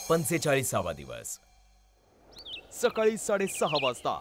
45वा दिवस सकाळी 6:30 वाजता.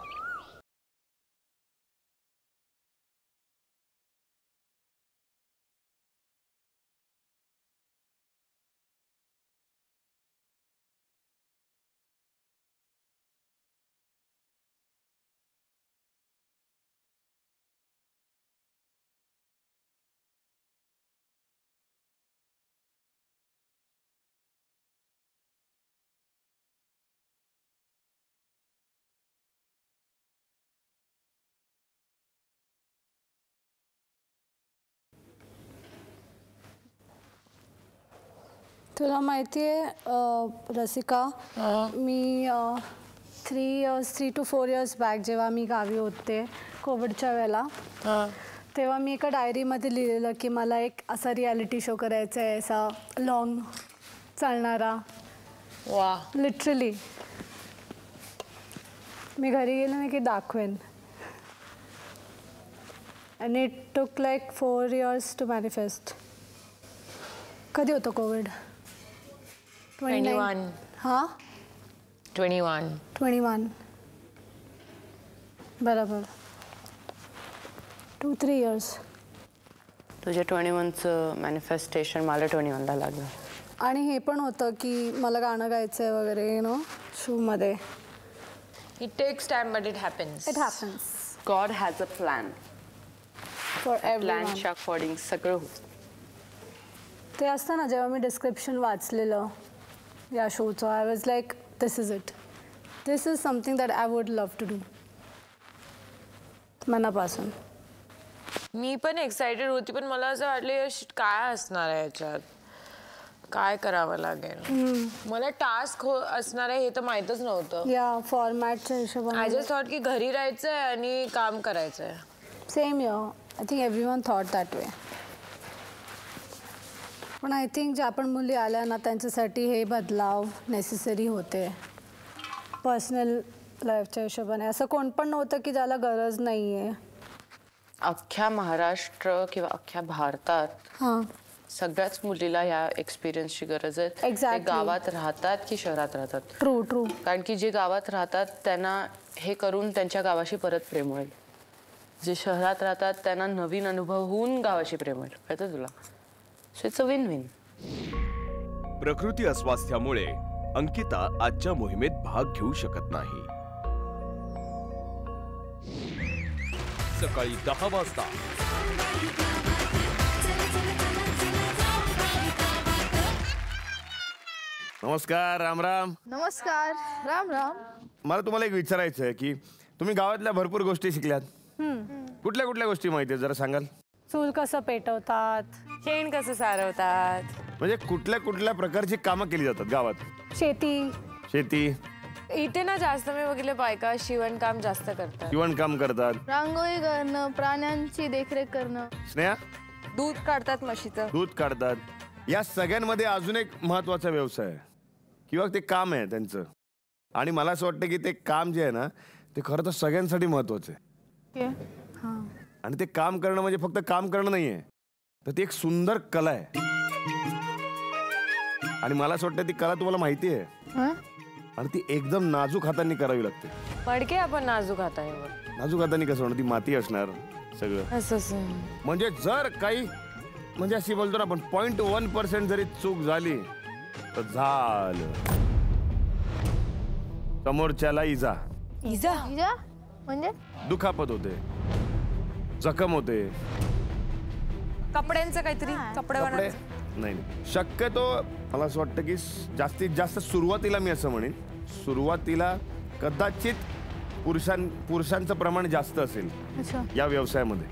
तुला माहिती आहे रसिका, मी 3 to 4 years बॅक जेव्हा मी गावी होते कोविडच्या वेळेला, तेव्हा मी एका डायरीमध्ये लिहिलेलं की मला एक असा रियालिटी शो करायचा आहे, असा लॉंग चालणारा. वा, लिटरली मी घरी गेले ना की दाखवेन. And it took like 4 years to manifest. कधी होतं कोविड? 21. हां 21 बरोबर. 2-3 years. तुझ्या 21चं मॅनिफेस्टेशन मला 21ला लागलं. आणि हे पण होतं की मला गाणं गायचं आहे वगैरे, यू नो, शोमध्ये. It takes time but it happens. It happens. God has a plan. For everyone. प्लॅनच्या अकॉर्डिंग सगळं होतं. ते असतं ना, जेव्हा मी डिस्क्रिप्शन वाचलेलं या शोचं, I was like this is it. This is something that I would love to do मनापासून. मी पण एक्साइटेड होती, पण मला असं वाटलं काय असणार आहे याच्यात, काय करावं लागेल. मला टास्क असणार आहे हे तर माहीतच नव्हतं. या फॉर्मॅटच्या हिशोबाने आय जस्ट थॉट की घरी राहायचं आहे आणि काम करायचं आहे. Same yo, I think everyone thought that way. पण आय थिंक ज्या पण मुली आल्या ना त्यांच्यासाठी हे बदलाव नेसेसरी होते पर्सनल लाईफच्या हिशोबाने. असं कोण पण नव्हतं की ज्याला गरज नाही आहे. अख्ख्या महाराष्ट्र किंवा अख्ख्या भारतात हां, सगळ्याच मुलीला या एक्सपिरियन्सची गरज आहे. Exactly. ते गावात राहतात की शहरात राहतात. ट्रू. कारण की जे गावात राहतात त्यांना हे करून त्यांच्या गावाशी परत प्रेम होईल. जे शहरात राहतात त्यांना नवीन अनुभव होऊन गावाशी प्रेम होईल. कळतं तुला? So it's a win-win. प्रकृती अस्वास्थ्यामुळे अंकिता आजच्या मोहिमेत भाग घेऊ शकत नाही. सकाळी 10 वाजता नमस्कार. राम राम. नमस्कार. राम राम. मला तुम्हाला एक विचारायचं आहे की तुम्ही गावातल्या भरपूर गोष्टी शिकल्यात. कुठल्या कुठल्या गोष्टी माहिती आहेत जरा सांगाल? चूल कसं पेटवतात, शेण कसं सारवतात, म्हणजे कुठल्या कुठल्या प्रकारची कामं केली जातात गावात? शेती. इथे ना जास्त मी बघितलं बायका शिवणकाम जास्त करतात. शिवणकाम करतात. रांगोळी करणं, प्राण्यांची देखरेख करणं. स्नेहा? दूध काढतात म्हशीचं. दूध काढतात. या सगळ्यांमध्ये अजून एक महत्वाचा व्यवसाय आहे किंवा ते काम आहे त्यांचं. आणि मला असं वाटतं की ते काम जे आहे ना ते खरं तर सगळ्यांसाठी महत्वाचं आहे. आणि ते काम करणं म्हणजे फक्त काम करणं नाहीये, तर ती एक सुंदर कला आहे. आणि मला असं वाटतं ती कला तुम्हाला माहिती आहे. आणि ती एकदम नाजूक हातांनी करावी लागते. पडके आपण नाजूक हाताने. नाजूक हातांनी कसं होणार? ती माती असणार सगळं. असं म्हणजे जर काही म्हणजे अशी बोलतो ना आपण 0.1% जरी चूक झाली तर झालं, समोरच्याला इजा म्हणजे दुखापत होते, जखम होते. कपड्यांचं काहीतरी कपडे नाही. शक्यतो मला असं वाटतं की जास्तीत जास्त सुरुवातीला मी असं म्हणेन, सुरुवातीला कदाचित पुरुषांचं प्रमाण जास्त असेल या व्यवसायामध्ये.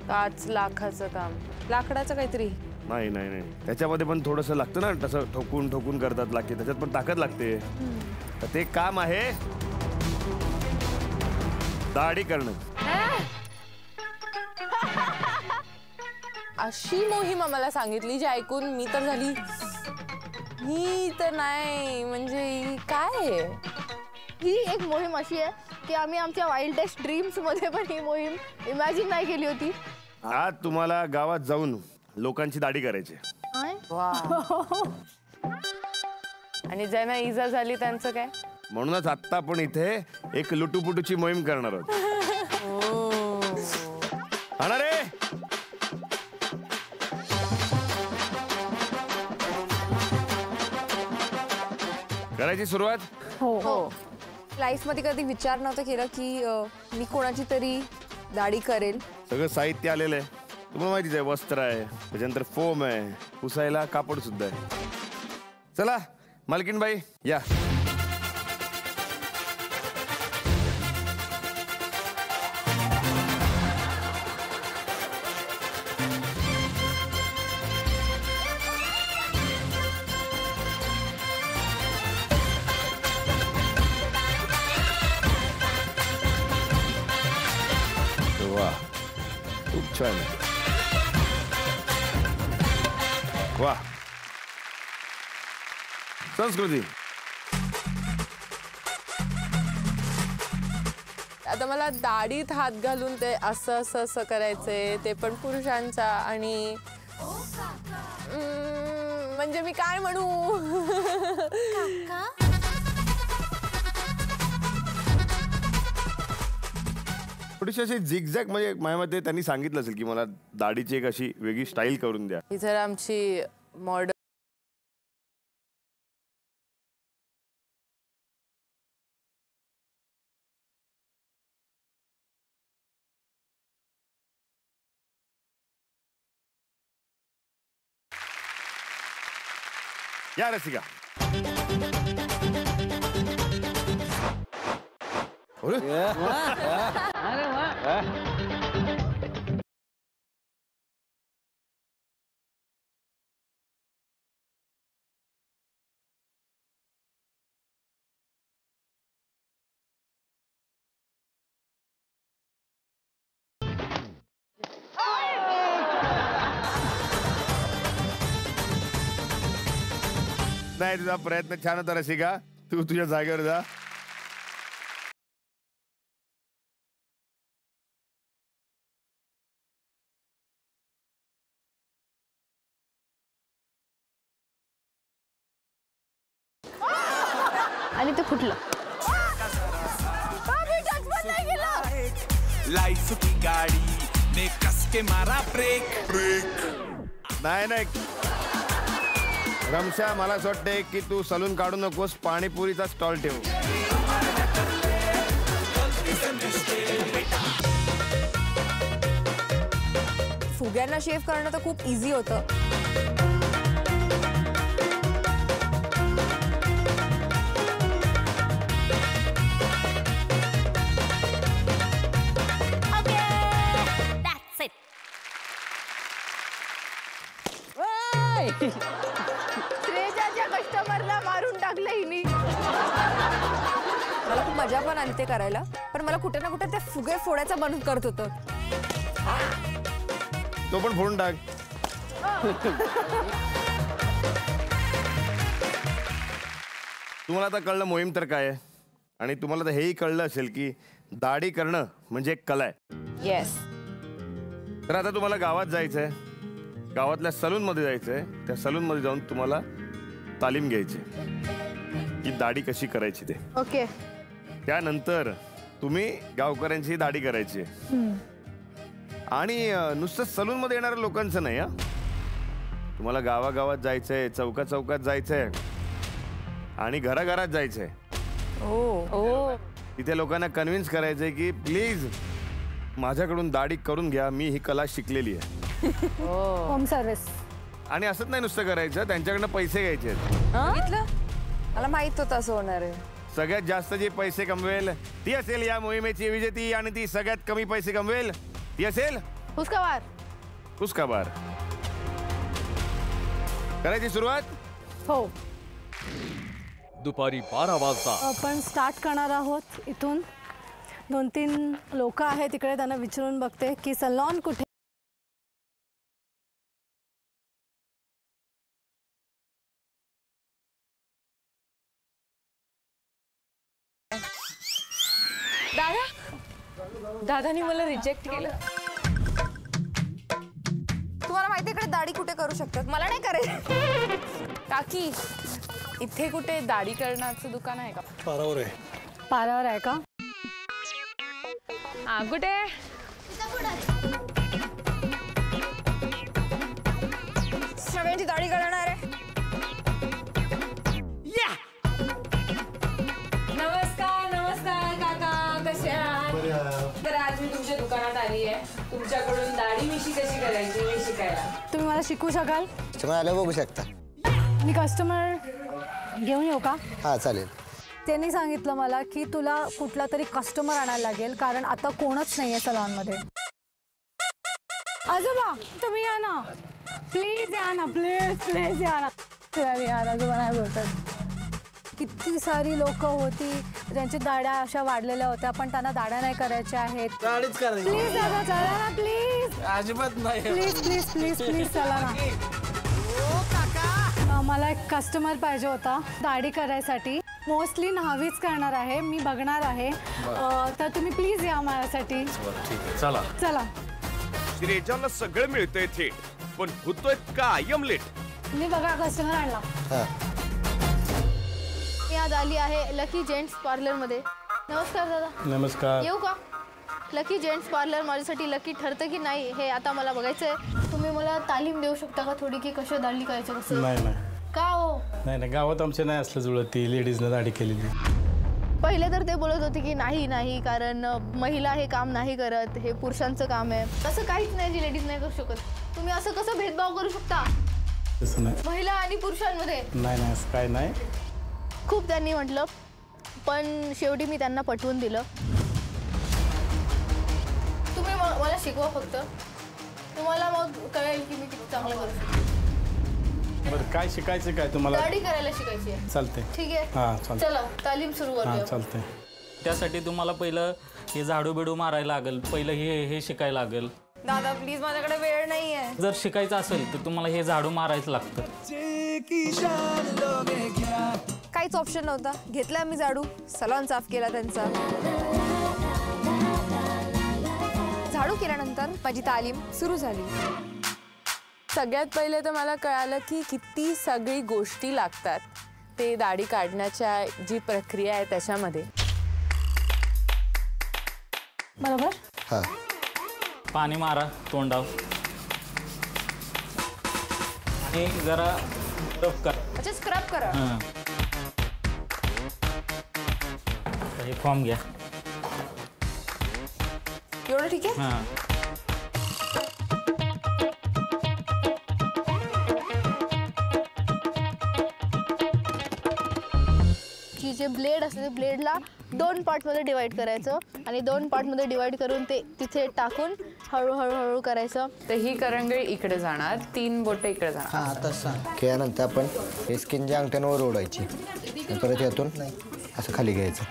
5 लाखाचं काम, लाकडाचं काहीतरी. नाही, त्याच्यामध्ये पण थोडंसं लागतं ना, तसं ठोकून ठोकून करतात लागते, त्याच्यात पण ताकद लागते. तर ते काम आहे दाढी करणं. अशी मोहीम आम्हाला सांगितली जी ऐकून मी तर झाली, ही तर नाही, म्हणजे ही काय आहे? ही एक मोहीम अशी आहे की आम्ही आमच्या वाईल्डेस्ट ड्रीम्स मध्ये पण ही मोहीम इमॅजिन नाही केली होती. आज तुम्हाला गावात जाऊन लोकांची दाढी करायची. आणि ज्यांना इजा झाली त्यांचं काय? म्हणूनच आत्ता आपण इथे एक लुटूपुटूची मोहीम करणार आहोत. आणा रे. करायची सुरुवात. हो. लाईफमध्ये कधी विचार नव्हता केला की मी कोणाची तरी दाढी करेल. सगळं साहित्य आलेलं आहे तुम्हाला माहितीच आहे. वस्त्र आहे, त्याच्यानंतर फोम आहे, पुसायला कापड सुद्धा आहे. चला मालकीनबाई या. वा खूप छान आहे. वा संस्कृती. आता मला दाढीत हात घालून ते असं असं असं करायचंय, ते पण पुरुषांचा. आणि म्हणजे मी काय म्हणू. थोडीशी अशी झिगझॅग म्हणजे माझ्या मते त्यांनी सांगितलं असेल की मला दाढीची एक अशी वेगळी स्टाईल करून द्या. ही जरा आमची मॉडर्न. या रसिका. नाही तुझा प्रयत्न छान होता रसिका. तू तुझ्या जागेवर जा. आणि ते फुटलं. लाइफ की गाड़ी ने कस के मारा ब्रेक. नाही नाही रमशा, मला असं वाटतंय की तू सलून काढू नकोस, पाणीपुरीचा स्टॉल ठेव. फुग्यांना शेव करणं तर खूप इझी होतं. श्रेयाच्या कस्टमरला मारून टाकलं हिनी. मला खूप मजा पण आली ते करायला, पण मला कुठे ना कुठे ते फुगे फोडायचा बंद करत होतं. तो पण फोडून टाक. तुम्हाला आता कळलं मोहीम तर काय आहे, आणि तुम्हाला तर हेही कळलं असेल की दाढी करणं म्हणजे एक कला आहे. येस. तर आता तुम्हाला गावात जायचंय, गावातल्या सलूनमध्ये जायचंय. त्या सलूनमध्ये जाऊन तुम्हाला तालीम घ्यायची की दाढी कशी करायची ते. ओके. त्यानंतर तुम्ही गावकऱ्यांची दाढी करायची. आणि नुसतं सलूनमध्ये येणाऱ्या लोकांचं नाही. तुम्हाला गावागावात जायचंय, चौका चौकात जायचंय आणि घराघरात जायचंय. तिथे लोकांना कन्व्हिन्स करायचंय की प्लीज माझ्याकडून दाढी करून घ्या, मी ही कला शिकलेली आहे. Home service. आणि असंच नाही नुसतं करायचं, त्यांच्याकडनं पैसे घ्यायचे. बघितलं, मला माहित होतं असं होणार आहे. सगळ्यात जास्त जे पैसे कमवेल ती असेल या मोहिमेची विजेती, आणि ती सगळ्यात कमी पैसे कमवेल ती असेल हुसकाबार. हुसकाबार. करायची सुरुवात. हो. दुपारी 12 वाजता आपण स्टार्ट करणार आहोत इथून. 2-3 लोक आहेत तिकडे, त्यांना विचारून बघते की सलॉन कुठे. दादानी मला रिजेक्ट केलं. तुम्हाला माहिती इकडे दाढी कुठे करू शकतात? मला नाही करायची. काकी इथे कुठे दाढी करण्याचं दुकान आहे का? पारावर आहे का? हा कुठे? सगळ्यांची दाढी करणार आहे. नमस्कार काका, कसे आहात? तर आज मी तुमच्या दुकानात आली आहे तुमच्याकडून दाढी मिशी कशी करायची हे शिकायला. तुम्ही मला शिकू शकाल? तुम्ही आलं बघू शकता. मी कस्टमर घेऊन येऊ का? हा चालेल. त्यांनी सांगितलं मला की तुला कुठला तरी कस्टमर आणायला लागेल कारण आता कोणच नाही आहे सलॉनमध्ये. आजोबा तुम्ही या ना प्लीज, या ना प्लीज या ना. यार आजोबा नाही बोलतात. किती सारी लोक होती ज्यांच्या दाढ्या अशा वाढलेल्या होत्या पण त्यांना दाढ्या नाही करायच्या आहेत. प्लीज दादा चला ना प्लीज. अजिबात नाही. प्लीज प्लीज प्लीज प्लीज चला ना. मला एक कस्टमर पाहिजे होता दाढी करायसाठी. मोस्टली न्हावीच करणार आहे मी, बघणार आहे. तर तुम्ही प्लीज या माझ्यासाठी. चला चला. श्रेजाला सगळं मिळतंय थेट पण होतोय कायम लेट. मी बघा कस्टमर आणला. हा मी आज आली आहे लकी जेंट्स पार्लरमध्ये. नमस्कार दादा. नमस्कार. येऊ का? लकी जेंट्स पार्लर माझ्यासाठी लकी ठरतं की नाही हे आता मला बघायचं आहे. तुम्ही मला तालीम देऊ शकता का थोडी की कशा दाढी करायचं कसं? नाही का हो? नाही गावात आमच्या नाही असलं जुळत ती लेडीजनं दाढी केलेली. पहिले तर ते बोलत होते की नाही कारण महिला हे काम नाही करत, हे पुरुषांचं काम आहे. तसं काहीच नाही जी लेडीज नाही करू शकत. तुम्ही असं कसं भेदभाव करू शकता तसं नाही. महिला आणि पुरुषांमध्ये? नाही असं काय नाही. खूप त्यांनी म्हटलं पण शेवटी मी त्यांना पटवून दिलं. तुम्ही मला शिकवा फक्त, तुम्हाला मग कळेल की मी किती चांगलं करू शकते. बरं काय शिकायचं काय तुम्हाला? दाढी करायला शिकायची आहे. चालते. ठीक आहे. हां चालते. चला तालीम सुरू हां करूया. चालते. त्यासाठी तुम्हाला पहिलं हे झाडू बिडू मारायला लागेल, पहिलं हे शिकायला लागेल. दादा प्लीज माझ्याकडे वेळ नाही आहे. जर शिकायचं असेल तर तुम्हाला हे झाडू मारायचं लागतं. काहीच ऑप्शन नव्हता, घेतला मी झाडू, सलॉन साफ केला त्यांचा. झाडू केल्यानंतर माझी तालीम सुरू झाली. सगळ्यात पहिले तर मला कळालं की किती सगळी गोष्टी लागतात ते दाढी काढण्याच्या जी प्रक्रिया आहे त्याच्यामध्ये. बरोबर. हा पाणी मारा तोंडावर आणि जरा रफ करा. अच्छा स्क्रब करा. हां हे फॉर्म घ्या. एवढं ठीक आहे. हां की जे ब्लेड असते ते ब्लेडला 2 पार्टमध्ये डिवाइड करायचं आणि 2 पार्टमध्ये डिवाइड करून ते तिथे टाकून हळूहळू करायचं. तर ही करंगळी इकडे जाणार, 3 बोटं इकडे जाणार. हा तसं केल्यानंतर आपण हे स्किनच्या अंगठ्यांवर ओढायची आणि परत यातून असं खाली घ्यायचं.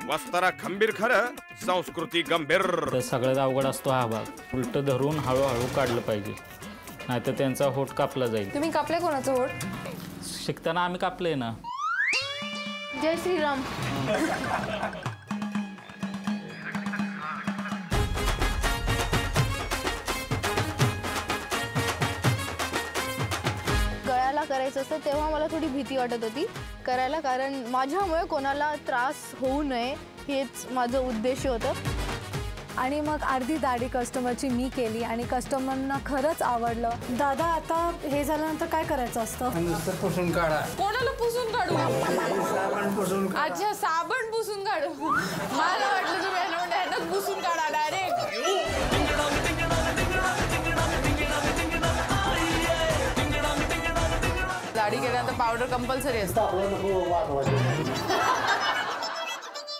वस्तारा खंबीर खरं, संस्कृती गंभीर. तर सगळ्यात अवघड असतो हा भाग. उलट धरून हळूहळू काढलं पाहिजे नाहीतर त्यांचा होट कापला जाईल. तुम्ही कापले कोणाचं होट? शिकताना आम्ही कापले ना. जय श्रीराम. गळ्याला करायचं असतं तेव्हा मला थोडी भीती वाटत होती करायला, कारण माझ्यामुळे कोणाला त्रास होऊ नये हेच माझं उद्देश होतं. आणि मग अर्धी दाढी कस्टमरची मी केली आणि कस्टमरना खरंच आवडलं. दादा आता हे झाल्यानंतर काय करायचं असतं? पुसून काढा. कोणाला पुसून काढू? अच्छा साबण पुसून काढू. मला वाटलं तुम्ही ह्यानं पुसून काढा डायरेक्ट. दाढी केल्यानंतर पावडर कंपल्सरी असतं.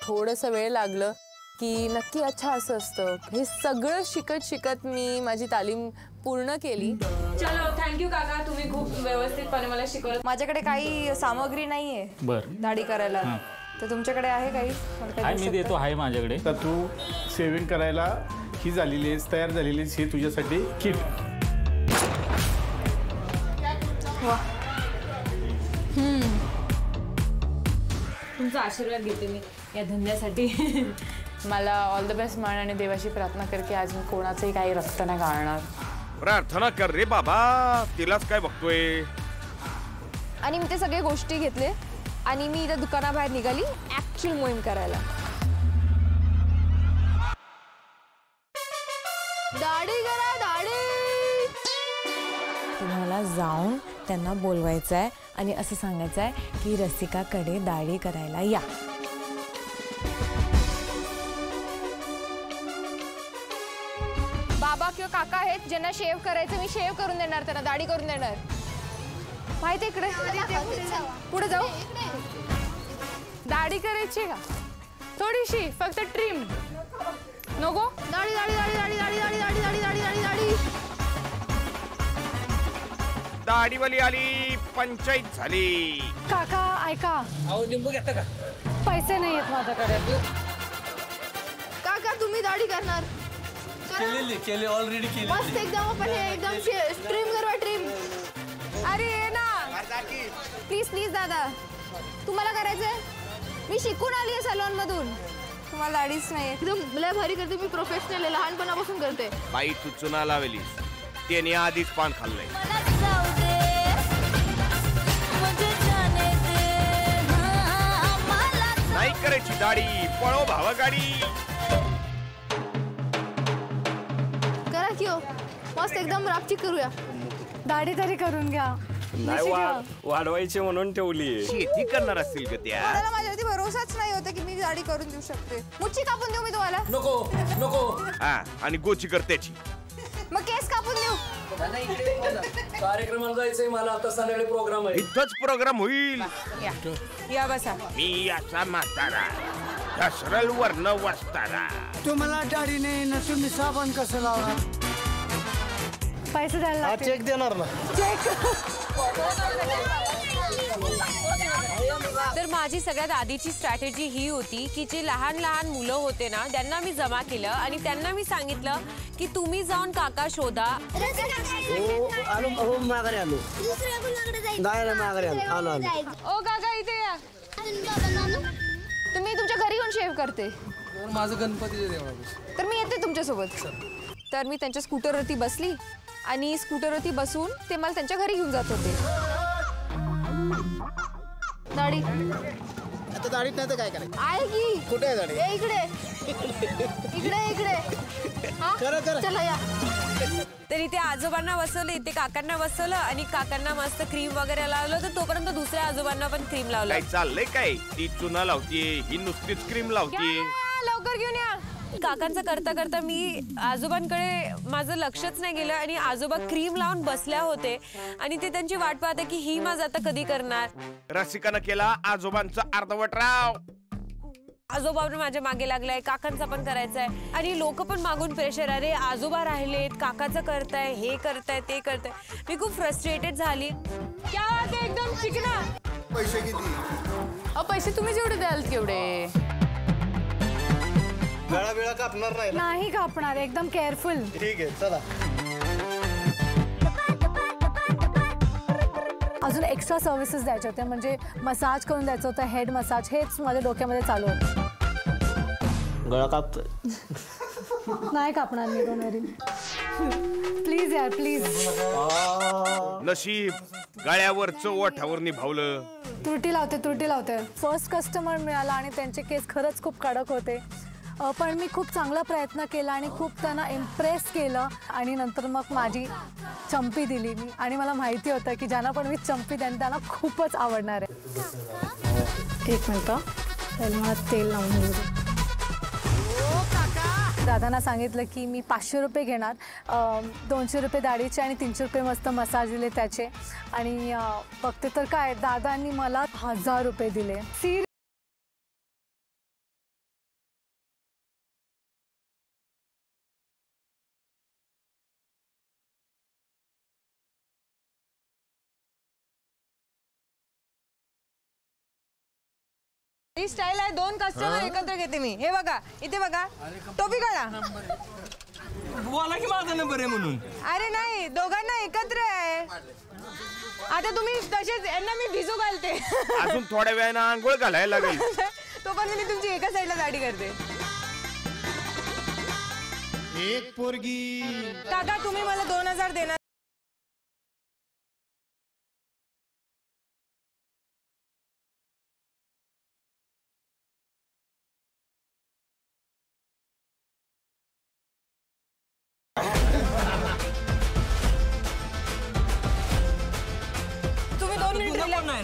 थोडंसं वेळ लागलं की नक्की अच्छा असं असतं. हे सगळं शिकत मी माझी तालीम पूर्ण केली. चलो थँक्यू काका, तुम्ही खूप व्यवस्थितपणे मला शिकवलं. माझ्याकडे काही सामग्री नाहीये बरं दाढी करायला, तर तुमच्याकडे आहे काही? आहे मी देतो, आहे माझ्याकडे. तर तू सेविंग करायला ही झालेली आहेस, तयार झालेली आहेस, ही तुझ्यासाठी किट. तुमचा आशीर्वाद घेते मी या धंद्यासाठी. मला ऑल द बेस्ट म्हण आणि देवाची प्रार्थना कर की आज मी कोणाचंही काही रक्त नाही गाळणार. प्रार्थना कर रे बाबा, तिलाच काय बघतोय. आणि मी ते सगळे गोष्टी घेतले आणि मी इथं दुकानाबाहेर निघाली ॲक्च्युअल मोहीम करायला. दाढी करा दाढी. तुम्हाला जाऊन त्यांना बोलवायचं आहे आणि असं सांगायचं आहे की रसिकाकडे दाढी करायला या. बाबा किंवा काका आहेत ज्यांना शेव करायचं, मी शेव करून देणार, त्यांना दाढी करून देणार. माहिती इकडे पुढे जाऊ. दाढी करायची का थोडीशी, फक्त ट्रिम नको. दाढी दाढी दाढी दाढी दाढी दाढी दाढी दाढी दाढी दाढी दाढी. दाढीवाली आली, पंचायत झाली. काका ऐका, लिंबू घेता का? पैसे नाही आहेत माझ्याकडे. काका तुम्ही दाढी करणार? केली ऑलरेडी केली. मस्त एकदम आपण हे एकदम ट्रिम करवा ट्रिम. अरे ये ना प्लीज प्लीज दादा, तुम्हाला करायचंय? मी शिकून आली आहे सॅलॉन मधून. तुम्हाला दाढीच नाही. एकदम लय भारी करते मी, प्रोफेशनल आहे, लहानपणापासून करते. बाई तू चुना लावलीस, त्याने आधीच पान खाल्लंय. नाही करायची दाढी, पळो भावा गाडी. करा की हो, मस्त एकदम रापची करूया. दाढी तरी करून घ्या. नाही वाढवायची म्हणून ठेवली. शेती करणार असतील का त्या? मला माझ्यावरती भरोसाच नाही होता की मी दाढी करून देऊ शकते. मुच्छी कापून देऊ मी तुम्हाला? नको नको. हा आणि गोची कर त्याची. मग केस कापून देऊ? कार्यक्रमाला जायचंय मला, आता संध्याकाळी प्रोग्राम आहे. इथंच प्रोग्राम होईल. या बसा. मी असा म्हातारा, घसरल वर्ण वस्तारा. तुम्हाला दाढी नाही ना, तुम्ही साबण कसं लावणार? पैसे द्यायला लागतील. चेक देणार ना? तर माझी सगळ्यात आधीची स्ट्रॅटेजी ही होती की जे लहान लहान मुलं होते ना त्यांना मी जमा केलं आणि त्यांना मी सांगितलं की तुम्ही जाऊन काका शोधा. आलो माघारी आलो. नाही माघारी आलो आलो. ओ काका इथे या. तुम्ही तुमच्या घरी येऊन शेव करते? माझं गणपतीच्या देवळापासून. तर मी येते तुमच्यासोबत. तर मी त्यांच्या स्कूटरवरती बसली आणि स्कूटरवरती बसून ते मला त्यांच्या घरी घेऊन जात होते. दाढी आता दाढीत नाही तर काय करायचं? आहे की कुठे आहे दाढी? इकडे इकडे इकडे. हा चला या. तर इथे आजोबांना बसवलं, इथे काकांना बसवलं आणि काकांना मस्त क्रीम वगैरे लावलं. तर तोपर्यंत दुसऱ्या आजोबांना पण क्रीम लावलं. काय चाललंय काय? ती चुना लावतीये, ही नुसतीच क्रीम लावतीये. लवकर घेऊन या. काकांचं करता करता मी आजोबांकडे माझं लक्षच नाही गेलं आणि आजोबा क्रीम लावून बसल्या होते आणि ते त्यांची वाट पाहते की ही माझं आता कधी करणार. रसिकानं केला आजोबांचा अर्धवट राव. आजोबा माझ्या मागे लागलाय, काकांचा पण करायचंय आणि लोक पण मागून प्रेशर, अरे आजोबा राहिलेत, काकाचं करताय, हे करताय, ते करताय. मी खूप फ्रस्ट्रेटेड झाली. क्या बात आहे, एकदम चिकना. पैसे किती? पैसे तुम्ही जेवढे द्याल तेवढे. गळा वेळा कापणार नाही? नाही कापणार, एकदम केअरफुल. ठीक आहे चला. अजून एक्स्ट्रा सर्व्हिसेस द्यायचे होते, म्हणजे मसाज करून द्यायचं होतं, हेड मसाज. हेच माझ्या डोक्यामध्ये चालू होतं. गळा कापतोय? नाही कापणार मी, डोंट वरी. प्लीज यार प्लीज. नशीब गळ्यावरचं ओठावर निभावलं. त्रुटी लावते. फर्स्ट कस्टमर मिळाला आणि त्यांचे केस खरंच खूप कडक होते. पण मी खूप चांगला प्रयत्न केला आणि खूप त्यांना इम्प्रेस केलं आणि नंतर मग माझी चंपी दिली मी. आणि मला माहिती होतं की ज्यांना पण मी चंपी देईन त्यांना खूपच आवडणार आहे. एक मिनटं, त्याला मला तेल लावून घेऊ दे. दादांना सांगितलं की मी 500 रुपये घेणार, 200 रुपये दाढीचे आणि 300 रुपये मस्त मसाज दिले त्याचे. आणि बघते तर काय, दादांनी मला 1000 रुपये दिले. ही स्टाईल आहे, 2 कस्टमर एकत्र घेते मी. हे बघा, इथे बघा, टोपी काढा. बोला की माझा नंबर आहे म्हणून. अरे नाही, दोघांना एकत्र आहे. आता तुम्ही तसेच यांना मी भिजू घालते. अजून थोड्या वेळानं आंघोळ घालायला लागेल. तोपर्यंत मी तुमची एका साईडला दाढी करते. एक पोरगी. काका तुम्ही मला 2000 देणार?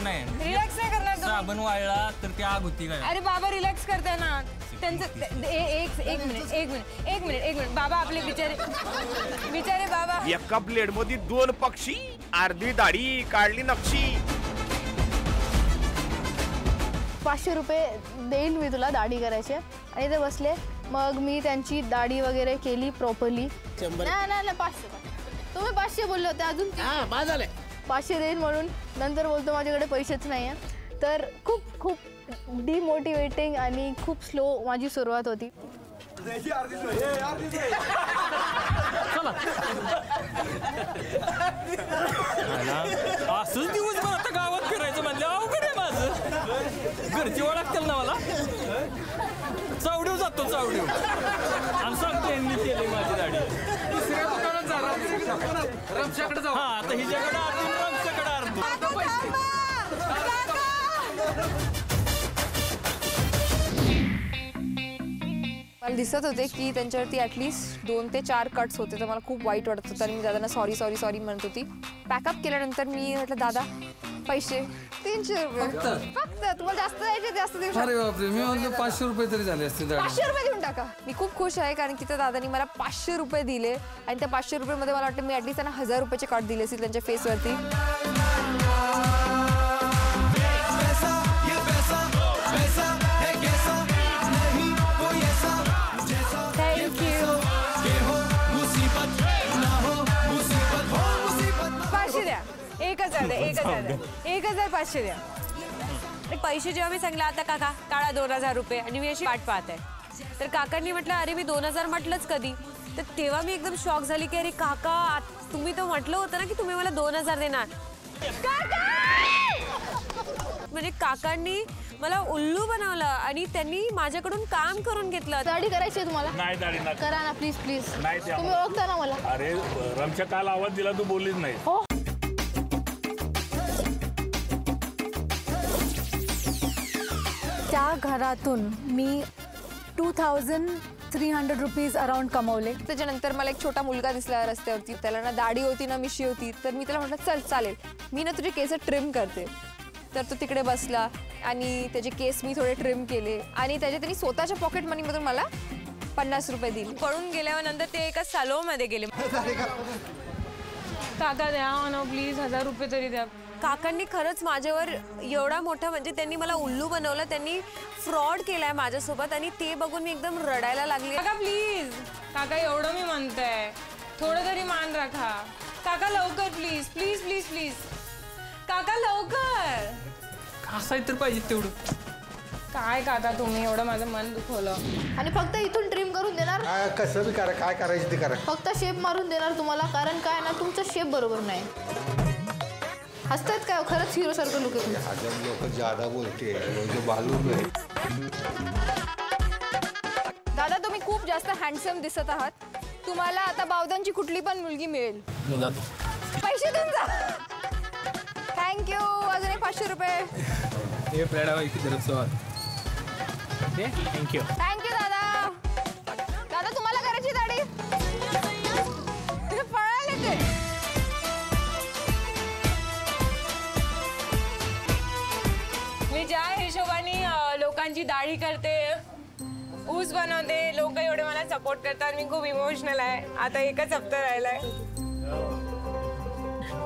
नाही रिलॅक्स नाही करणार तुम्ही? साबण वाळला तर ती आग होती काय? अरे बाबा रिलॅक्स करताय ना त्यांचं एक मिनिट बाबा आपले बिचारे बाबा. एका ब्लेड मध्ये 2 पक्षी, अर्धी दाढी काढली नक्षी. 500 रुपये देईल मी तुला दाढी करायची. आणि ते बसले, मग मी त्यांची दाढी वगैरे केली प्रॉपरली. नाही 500. तुम्ही 500 बोलले होते, अजून 500 देईल म्हणून नंतर बोलतो माझ्याकडे पैसेच नाही आहे. तर खूप डिमोटिवेटिंग आणि खूप स्लो माझी सुरुवात होती. असंच दिवसभर आता गावात फिरायचं म्हणजे अवघड आहे माझं. घरची ओळखतील ना मला. चावडीव जातो चावडीव आणि सांगतो यांनी केली माझी दाढी. दुसऱ्या दुकानात जा, रमशाकडे जाऊ. हा आता हिच्याकडे अर्धी रमशाकडे अर्धी. मला दिसत होते की त्यांच्यावरती ॲटलिस्ट 2 ते 4 कट्स होते, तर मला खूप वाईट वाटत होतं. आणि मी दादांना सॉरी म्हणत होती. पॅकअप केल्यानंतर मी म्हटलं दादा पैसे 300 रुपये फक्त. तुम्हाला जास्त द्यायचे जास्त देऊ शकतो. अरे बापरे, मी म्हणलं 500 रुपये तरी झाले असते. 500 रुपये देऊन टाका. मी खूप खुश आहे कारण की त्या दादांनी मला 500 रुपये दिले आणि त्या 500 रुपयेमध्ये मला वाटतं मी ॲटलिस्ट त्यांना 1000 रुपयाचे कट दिले असतील त्यांच्या फेसवरती. द्या 1500 द्या. पैसे जेव्हा मी सांगितलं आता काका काढा 2000 रुपये आणि मी अशी वाट पाहत आहे, तर काकांनी म्हटलं अरे मी 2000 म्हटलंच कधी. तर तेव्हा मी एकदम शॉक झाली की अरे काका तुम्ही तर म्हटलं होतं ना की तुम्ही मला 2000 देणार. म्हणजे काकांनी मला उल्लू बनवलं आणि त्यांनी माझ्याकडून काम करून घेतलं. दाढी करायची तुम्हाला? नाही दाढी ना करा ना प्लीज. नाही तुम्ही ओळखता ना मला? अरे रमच्या काल आवाज दिला तू बोललीच नाही. हो. त्या घरातून मी 2300 रुपीज अराउंड कमवले. त्याच्यानंतर मला एक छोटा मुलगा दिसला रस्त्यावरती. त्याला ना दाढी होती ना मिशी होती. तर मी त्याला म्हटलं चल चालेल मी ना तुझे केस ट्रिम करते. तर तो तिकडे बसला आणि त्याचे केस मी थोडे ट्रिम केले आणि त्यांनी स्वतःच्या पॉकेट मनीमधून मला 50 रुपये दिले. पळून गेल्यावर नंतर ते एका सॅलोनमध्ये गेले. काका द्या ना प्लीज 1000 रुपये तरी द्या. काकांनी खरंच माझ्यावर एवढा मोठा म्हणजे त्यांनी मला उल्लू बनवलं. त्यांनी फ्रॉड केलाय माझ्यासोबत आणि ते बघून मी एकदम रडायला लागले. काका प्लीज. काका एवढं मी म्हणताय थोडं तरी मान राखा. काका लवकर प्लीज प्लीज प्लीज प्लीज. काका लवकर. असाय तर पाहिजे तेवढं. काय काका तुम्ही एवढं माझं मन दुखवलं. आणि फक्त इथून ट्रिम करून देणार? कसं बी करा, काय करायचं ते करा. फक्त शेप मारून देणार तुम्हाला. कारण काय ना तुमचा शेप बरोबर नाही. हसतायत काय? खरंच हिरो सारखं लुक आहे. हजार लोक ज्यादा बोलते बालू. दादा तुम्ही खूप जास्त हँडसम दिसत आहात. तुम्हाला आता बावदांची कुठली पण मुलगी मिळेल. पैसे देऊन जा. थँक्यू. अजून 500 रुपये. थँक्यू दादा. दादा तुम्हाला करायची दाढी? पळाले ते. मी ज्या हिशोबाने लोकांची दाढी करते, ऊस बनवते, लोक एवढे मला सपोर्ट करतात. मी खूप इमोशनल आहे. आता एकच हप्ता राहिलाय.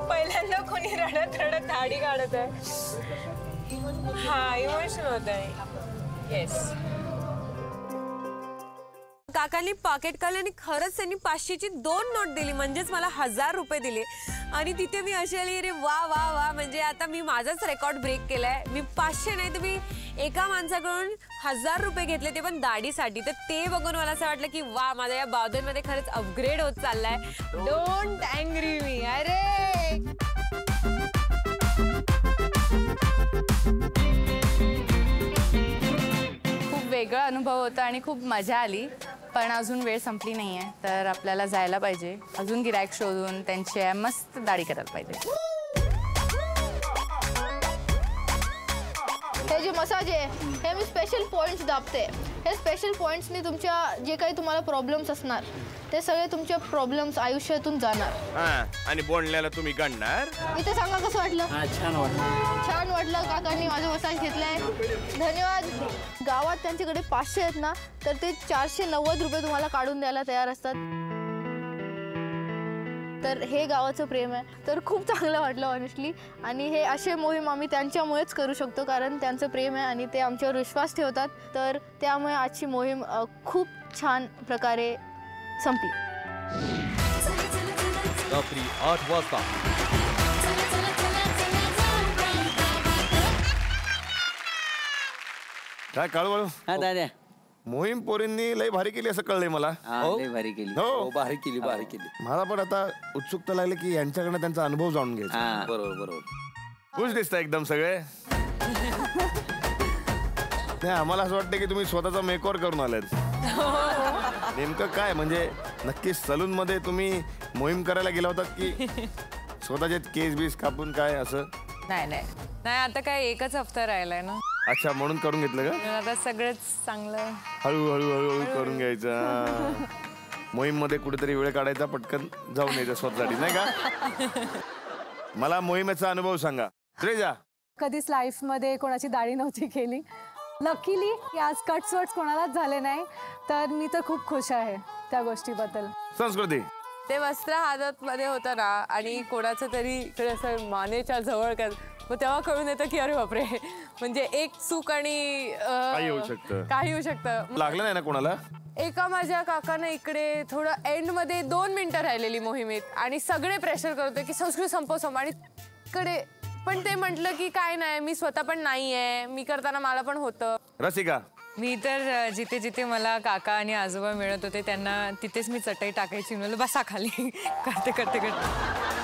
पहिल्यांदा कोणी रडत रडत दाढी काढत आहे. हा इमोशनल होत आहे. येस. काकांनी पॉकेट काढलं आणि खरंच त्यांनी 500ची 2 नोट दिली म्हणजेच मला 1000 रुपये दिले. आणि तिथे मी अशी आली अरे वा वा वा म्हणजे आता मी माझाच रेकॉर्ड ब्रेक केलाय. मी 500 नाही तर मी एका माणसाकडून 1000 रुपये घेतले ते पण दाढीसाठी. तर ते बघून मला असं वाटलं की वा माझ्या या बावधनमध्ये खरंच अपग्रेड होत चाललाय. डोंट अँग्री मी. अरे खूप वेगळा अनुभव होता आणि खूप मजा आली. पण अजून वेळ संपली नाही आहे तर आपल्याला जायला पाहिजे. अजून गिरायक शोधून त्यांची मस्त दाढी करायला पाहिजे. हे जे मसाज आहे हे मी स्पेशल पॉइंट्स दाबते. हे स्पेशल पॉईंट्सनी तुमच्या जे काही तुम्हाला प्रॉब्लेम्स असणार ते सगळे तुमचे प्रॉब्लेम्स आयुष्यातून जाणार. आणि बोलण्याला तुम्ही गणणार. इथे सांगा कसं वाटलं? छान वाटलं. छान वाटलं. काकांनी माझं मसाज घेतलाय, धन्यवाद. गावात त्यांच्याकडे 500 आहेत ना, तर ते 490 रुपये तुम्हाला काढून द्यायला तयार असतात. तर हे गावाचं प्रेम आहे. तर खूप चांगलं वाटलं ऑनेस्टली. आणि हे असे मोहीम आम्ही त्यांच्यामुळेच करू शकतो, कारण त्यांचं प्रेम आहे आणि ते आमच्यावर विश्वास ठेवतात. तर त्यामुळे आजची मोहीम खूप छान प्रकारे संपली. रात्री 8 वाजता काय काळू हा दादा, मोहीम पोरींनी लय भारी केली असं कळलंय मला. लय भारी केली. हो भारी केली, भारी केली. मला पण आता उत्सुकता लागली की यांच्याकडनं त्यांचा अनुभव जाणून घ्यायचा. बरोबर बरोबर. खुश दिसता एकदम सगळे. नाही, आम्हाला असं वाटतं की तुम्ही स्वतःचा मेकओव्हर करून आलात. नेमकं काय म्हणजे नक्की सलून मध्ये तुम्ही मोहीम करायला गेला होता की स्वतःचे केस बीस कापून काय असं? नाही नाही नाही, आता काय एकच हफ्ता राहिलाय ना. अच्छा, म्हणून करून घेतलं का? आता सगळंच चांगलं हळूहळू हळूहळू करून घ्यायचं. मोहीम मध्ये कुठेतरी वेळ काढायचा, पटकन जाऊन यायचं स्वतःसाठी, नाही का? मला मोहिमेचा अनुभव सांगा त्रेजा. कधीच लाईफमध्ये कोणाची दाढी नव्हती केली. लकीली आज कट्स वट्स कोणालाच झाले नाही, तर मी तर खूप खुश आहे त्या गोष्टीबद्दल. संस्कृती, ते वस्त्र हातात मध्ये होतं ना आणि कोणाचं तरी इकडे असं मानेच्या जवळ कर, मग तेव्हा कळून येतं की अरे बापरे, म्हणजे एक चूक आणि काही होऊ शकतं. काही होऊ शकतं. लागलं नाही ना कोणाला? एका माझ्या काकानं इकडे थोडं एंड मध्ये 2 मिनिटं राहिलेली मोहिमेत आणि सगळे प्रेशर करत होते की संस्कृत संपव आणि इकडे पण ते म्हटलं की काय नाही, मी स्वतः पण नाहीये, मी करताना मला पण होतं. रसिका, मी तर जिथे जिथे मला काका आणि आजोबा मिळत होते त्यांना तिथेच मी चटई टाकायची, म्हणलं बसा खाली. करते करते करते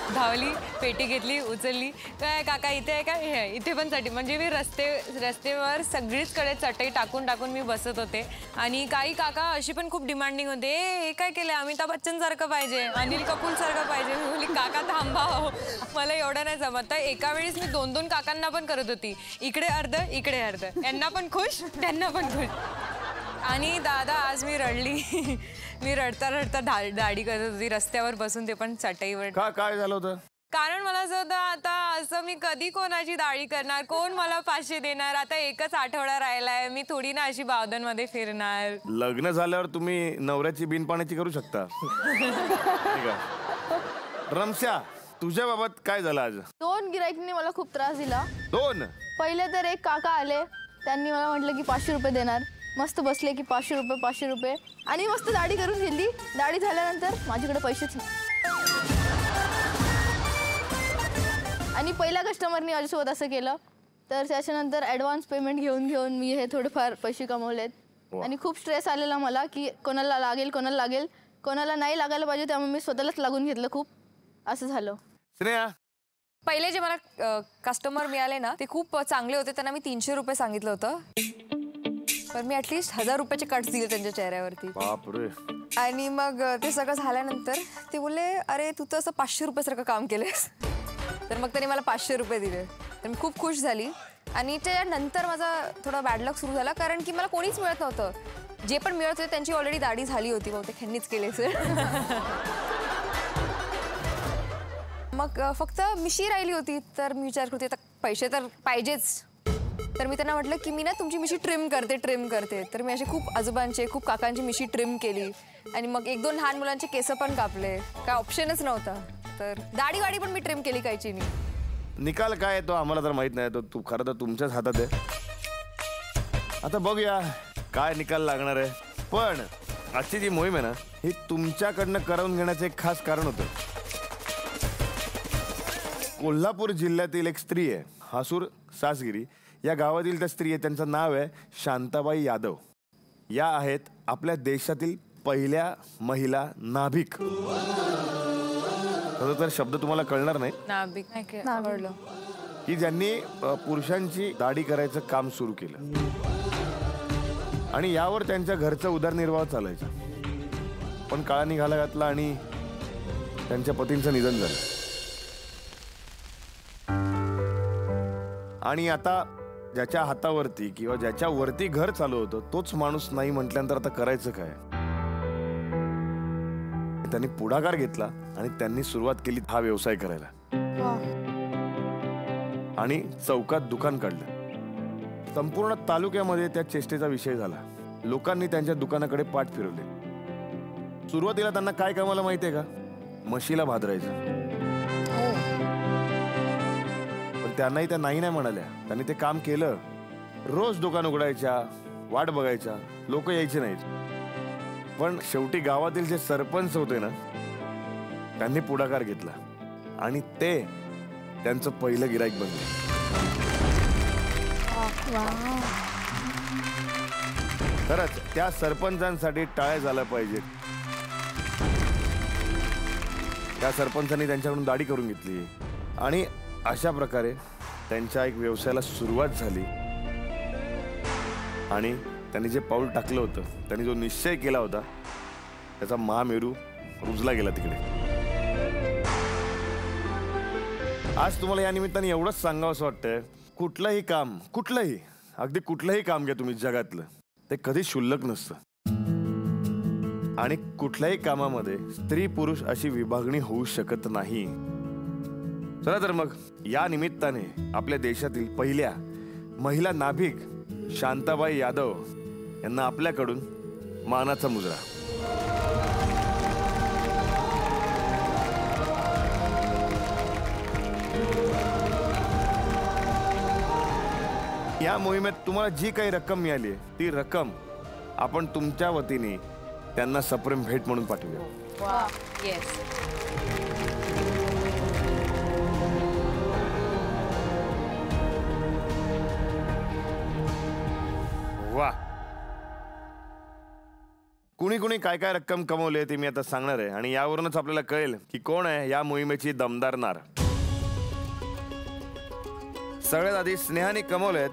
धावली, पेटी घेतली, उचलली, काय काका इथे आहे का, हे इथे पण चटई. म्हणजे मी रस्त्यावर सगळीचकडे चटई टाकून टाकून मी बसत होते. आणि काही काका अशी पण खूप डिमांडिंग होते, हे काय केलं, अमिताभ बच्चन सारखं पाहिजे, अनिल कपूर सारखं पाहिजे. मी बोलली काका थांबा हो, मला एवढं नाही जमत. तर एका वेळेस मी 2-2 काकांना पण करत होती, इकडे अर्ध इकडे अर्ध, यांना पण खुश त्यांना पण खुश. आणि दादा आज मी रडली. मी रडता रडता दाढी करत होती रस्त्यावर बसून, ते पण चटईवर. काय झालं होतं? कारण मला असं होतं आता असं मी कधी कोणाची दाढी करणार, कोण मला 500 देणार, आता एकच आठवडा राहिलाय, मी थोडी ना अशी बावधनमध्ये फिरणार. लग्न झाल्यावर तुम्ही नवऱ्याची बिनपाण्याची करू शकता. ठीक आहे. रमशा, तुझ्या बाबत काय झालं आज? 2 गिराईकांनी मला खूप त्रास दिला. 2? पहिले तर एक काका आले, त्यांनी मला म्हटलं की 500 रुपये देणार. मस्त बसले की 500 रुपये 500 रुपये आणि मस्त दाढी करून घेतली. दाढी झाल्यानंतर माझ्याकडे पैसेच नाही. आणि पहिल्या कस्टमरनी माझ्यासोबत असं केलं, तर त्याच्यानंतर ॲडव्हान्स पेमेंट घेऊन मी हे थोडेफार पैसे कमवलेत. आणि खूप स्ट्रेस आलेला मला की कोणाला लागेल कोणाला नाही लागायला पाहिजे, त्यामुळे मी स्वतःलाच लागून घेतलं. खूप असं झालं. स्नेहा, पहिले जे मला कस्टमर मिळाले ना ते खूप चांगले होते, त्यांना मी 300 रुपये सांगितलं होतं, पण मी ॲटलिस्ट 1000 रुपयाचे कट्स दिले त्यांच्या चेहऱ्यावरती. बापरे. आणि मग ते सगळं झाल्यानंतर ते बोलले अरे तू तर असं 500 रुपयासारखं काम केलंस. तर मग त्यांनी मला 500 रुपये दिले, तर मी खूप खुश झाली. आणि त्यानंतर माझा थोडा बॅड लक सुरू झाला, कारण की मला कोणीच मिळत नव्हतं. जे पण मिळत होते त्यांची ऑलरेडी दाढी झाली होती, बहुतेक ह्यांनीच केले सर. मग फक्त मिशी राहिली होती, तर मी विचार करते आता पैसे तर पाहिजेच. तर मी त्यांना म्हटलं की मी ना तुमची मिशी ट्रिम करते. तर मी असे खूप आजोबांचे खूप काकांची मिशी ट्रिम केली आणि मग 1-2 लहान मुलांचे केस पण कापले, काय ऑप्शनच नव्हता. तर दाढी पण मी ट्रिम केली कायचीनी. निकाल काय तो आम्हाला तर माहित नाही, तो तू खरं तर तुमच्याच हातात आहे. आता बघूया काय निकाल लागणार आहे. पण आजची जी मोहीम आहे ना, ही तुमच्याकडनं करवून घेण्याचं एक खास कारण होतं. कोल्हापूर जिल्ह्यातील एक स्त्री आहे, हासूर सासगिरी या गावातील त्या स्त्री आहे. त्यांचं नाव आहे शांताबाई यादव. या आहेत आपल्या देशातील पहिल्या महिला नाभिक. खरं तर शब्द तुम्हाला कळणार नाही, नाभिक की ज्यांनी पुरुषांची दाढी करायचं काम सुरू केलं आणि यावर त्यांच्या घरचा उदरनिर्वाह चालायचा. पण काळा निघाला घातला आणि त्यांच्या पतींचं निधन झालं. आणि आता ज्याच्या हातावरती किंवा ज्याच्या वरती घर चालू होतं तोच माणूस नाही म्हटल्यानंतर आता करायचं काय? त्यांनी पुढाकार घेतला आणि त्यांनी सुरुवात केली हा व्यवसाय करायला आणि चौकात दुकान काढलं. संपूर्ण तालुक्यामध्ये त्या चेष्टेचा विषय झाला. लोकांनी त्यांच्या दुकानाकडे पाठ फिरवले. सुरुवातीला त्यांना काय कामाला माहितीये का? म्हशीला भादरायचं. पण त्यांनाही त्या नाही म्हणाल्या. त्यांनी ते काम केलं. रोज दुकान उघडायच्या, वाट बघायच्या, लोक यायचे नाहीत. पण शेवटी गावातील जे सरपंच होते ना त्यांनी पुढाकार घेतला आणि ते त्यांचं पहिलं गिराईक बनले. खरंच त्या सरपंचांसाठी टाळ्या झाल्या पाहिजे. त्या सरपंचांनी त्यांच्याकडून दाढी करून घेतली आणि अशा प्रकारे त्यांच्या एक व्यवसायाला सुरुवात झाली. आणि त्यांनी जे पाऊल टाकलं होतं, त्यांनी जो निश्चय केला होता त्याचा महामेरू रुजला गेला तिकडे. आज तुम्हाला या निमित्ताने एवढंच सांगावंसं वाटतंय, कुठलंही काम, कुठलंही, अगदी कुठलंही काम घ्या तुम्ही जगातलं, ते कधी क्षुल्लक नसतं. आणि कुठल्याही कामामध्ये स्त्री पुरुष अशी विभागणी होऊ शकत नाही. चला तर मग या निमित्ताने आपल्या देशातील पहिल्या महिला नाभिक शांताबाई यादव यांना आपल्याकडून मानाचा मुजरा. या मोहिमेत तुम्हाला जी काही रक्कम मिळाली ती रक्कम आपण तुमच्या वतीने त्यांना सप्रेम भेट म्हणून पाठवूया. वा. कुणी कुणी काय काय रक्कम कमवली ते मी आता सांगणार आहे आणि यावरूनच आपल्याला कळेल की कोण आहे या मोहिमेची दमदार नार. सगळ्यात आधी स्नेहाने कमवलेत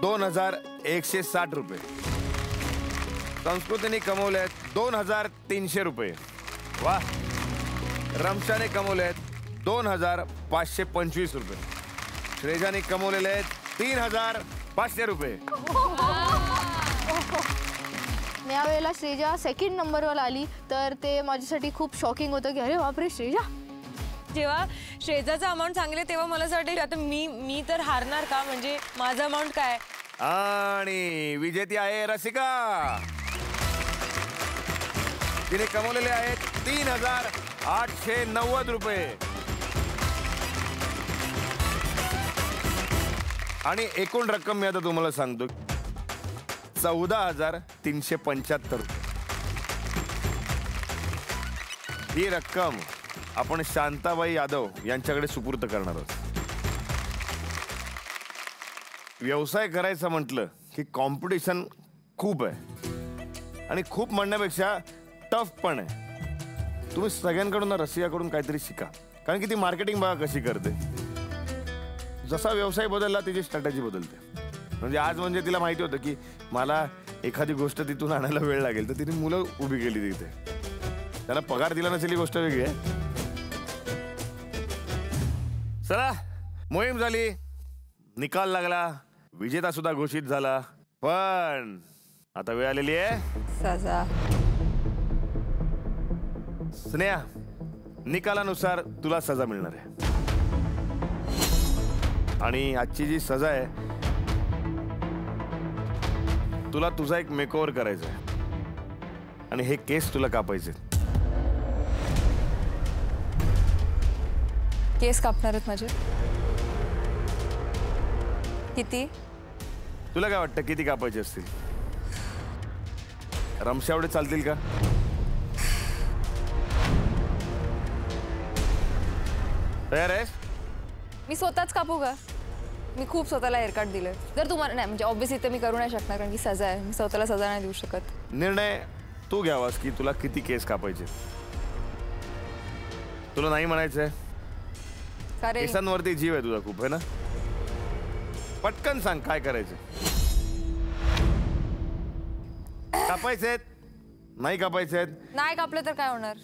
2160 रुपये. संस्कृतीने कमवलेत 2300 रुपये. वा. रमशाने कमवलेत 2525 रुपये. श्रेजाने कमवलेले आहेत 3500 रुपये. यावेळेला श्रेजा सेकंड नंबरवर आली तर ते माझ्यासाठी खूप शॉकिंग होतं की अरे बापरे श्रेजा. जेव्हा श्रेजाचा अमाऊंट सांगले तेव्हा मला असं वाटतं आता मी तर हारणार का, म्हणजे माझा अमाऊंट काय. आणि विजेती आहे रसिका. तिने कमवलेले आहेत 3890 रुपये. आणि एकूण रक्कम मी आता तुम्हाला सांगतो 14,375 रुपये. ही रक्कम आपण शांताबाई यादव यांच्याकडे सुपूर्द करणार आहोत. व्यवसाय करायचं म्हटलं की कॉम्पिटिशन खूप आहे आणि खूप म्हणण्यापेक्षा टफ पण आहे. तुम्ही सगळ्यांकडून रसिकाकडून काहीतरी शिका, कारण की ती मार्केटिंग बघा कशी करते. जसा व्यवसाय बदलला तिची स्ट्रॅटेजी बदलते. म्हणजे आज म्हणजे तिला माहिती होतं की मला एखादी गोष्ट तिथून आणायला वेळ लागेल, तर तिने मुलं उभी केली तिथे. त्याला पगार दिला नसेल ही गोष्ट वेगळी आहे. चला, मोहीम झाली, निकाल लागला, विजेता सुद्धा घोषित झाला. पण आता वेळ आलेली आहे सजा. स्नेहा, निकालानुसार तुला सजा मिळणार आहे. आणि आजची जी सजा आहे, तुला तुझा एक मेकओव्हर करायचा आहे आणि हे केस तुला कापायचे. केस कापणार आहेत माझे? किती? तुला काय वाटतं किती कापायचे असतील? रमशा एवढे चालतील का? तयार आहेस? मी स्वतःच कापू का? मी खूप स्वतःला हेअरकट दिलं. जर तुम्हाला नाही, म्हणजे ऑब्व्हियसली तर मी करू नाही शकणार, कारण की सजा आहे. मी स्वतःला सजा नाही देऊ शकत. निर्णय तू घ्यावास की तुला किती केस कापायचे. तुला नाही म्हणायचंय? केसांवरती जीव आहे तुझा खूप, है ना? पटकन सांग काय करायचं. कापायचेत? नाही कापायचेत? नाही कापलं तर काय होणार?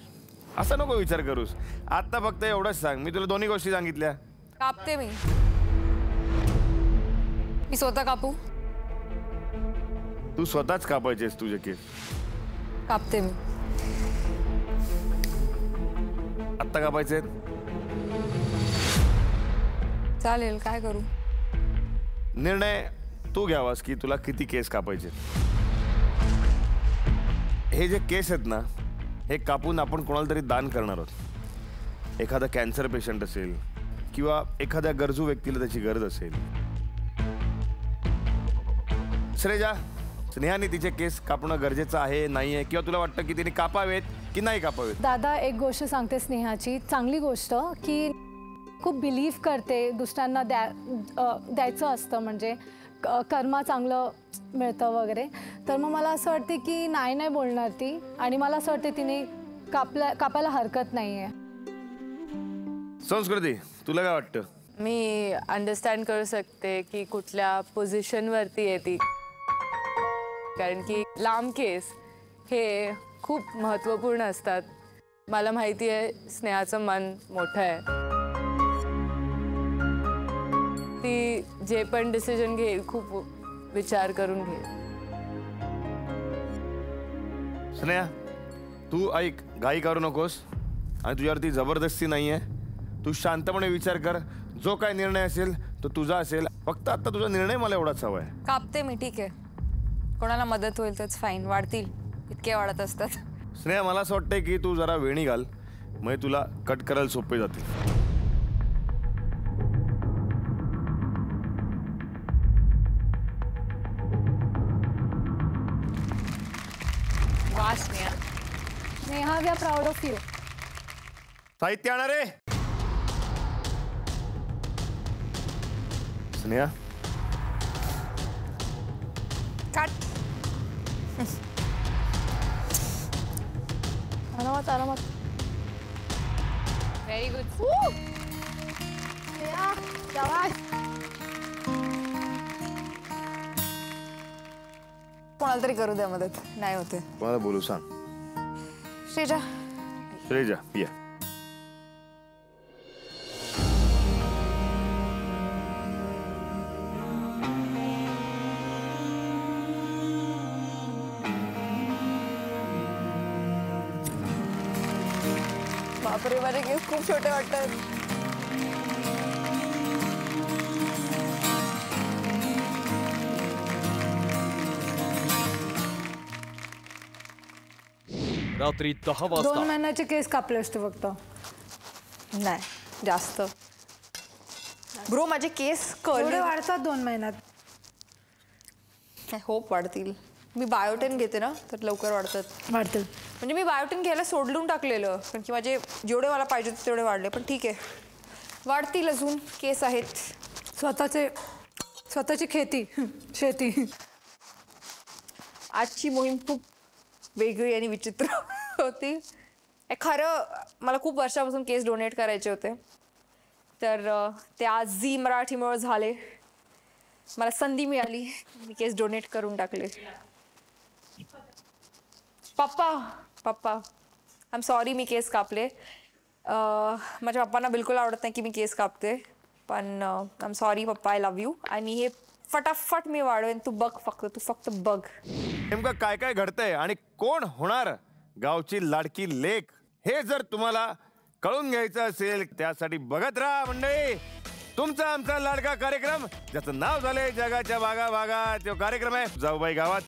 असं नको विचार करूस. आता फक्त एवढंच सांग. मी तुला दोन्ही गोष्टी सांगितल्या. कापते मी. मी स्वतः कापू? तू स्वतःच कापायचेस तुझे केस. कापते मी. आत्ता कापायचे? चालेल, काय करू? निर्णय तू घ्यावास की तुला किती केस कापायचे. हे जे केस आहेत ना, हे कापून आपण कोणाला तरी दान करणार आहोत. एखादा कॅन्सर पेशंट असेल किंवा एखाद्या गरजू व्यक्तीला त्याची गरज असेल. श्रेजा, स्नेहाने तिचे केस कापणं गरजेचं आहे नाहीये, किंवा तुला वाटतं की तिने कापावेत की नाही कापावेत? दादा, एक गोष्ट सांगते स्नेहाची, चांगली गोष्ट की खूप बिलीव्ह करते दुसऱ्यांना द्यायचं असतं, म्हणजे कर्म चांगलं मिळतं वगैरे. तर मग मला असं वाटते की नाही बोलणार ती, आणि मला असं वाटते तिने कापायला हरकत नाही आहे. संस्कृती, तुला काय वाटतं? मी अंडरस्टँड करू शकते की कुठल्या पोझिशनवरती आहे ती, कारण की लांब केस हे खूप महत्त्वपूर्ण असतात. मला माहिती आहे स्नेहाचं मन मोठं आहे. ती जे पण डिसिजन घेईल खूप विचार करून घेईल. स्नेहा, तू ऐक, घाई करू नकोस, आणि तुझ्यावरती जबरदस्ती नाही आहे. तू शांतपणे विचार कर. जो काय निर्णय असेल तो तुझा असेल. फक्त आता तुझा निर्णय मला एवढाच हवा आहे. कापते मी, ठीक आहे. कोणाला मदत होईल तरच फाईन. वाढतील, इतके वाढत असतात. स्नेहा, मला असं वाटतंय की तू जरा वेणी घाल, म्हणजे तुला कट करायला सोपे जाते. Sneha, we are proud of you. साहित्य आणा रे. स्नेहा, काट. आरामात आरामात. Very good. कोणाला तरी करू द्या मदत, नाही होते. कोणाला बोलू सांग. श्रेजा. श्रेजा, या. बापरे, माझे केस खूप छोटे वाटतात. रात्री 10 वाजता. 2 महिन्याचे केस कापले असते फक्त. नाही, जास्त. ब्रो, माझे केस एवढे वाढतात 2 महिन्यात. होप वाढतील. मी बायोटेन घेते ना, तर लवकर वाढतील. म्हणजे मी बायोटेन घ्यायला सोडून टाकलेलं, कारण की माझे जेवढे मला पाहिजे तेवढे वाढले. पण ठीक आहे, वाढतील अजून. केस आहेत. स्वतःची शेती. आजची मोहीम खूप वेगळी आणि विचित्र होती. खरं मला खूप वर्षापासून केस डोनेट करायचे होते, तर ते आज झी मराठीमुळे झाले. मला संधी मिळाली, मी केस डोनेट करून टाकले. पप्पा आय एम सॉरी, मी केस कापले. माझ्या पप्पांना बिलकुल आवडत नाही की मी केस कापते, पण आय एम सॉरी पप्पा, आय लव्ह यू. आणि हे फटाफट मी वाढवेन. तू फक्त बघ नेमकं काय काय घडतंय आणि कोण होणार गावची लाडकी लेक, हे जर तुम्हाला कळून घ्यायचं असेल, त्यासाठी बघत राहा मंडळी तुमचा आमचा लाडका कार्यक्रम, ज्याचं नाव झालंय जगाच्या भागा भागा. तो कार्यक्रम आहे जाऊबाई गावात.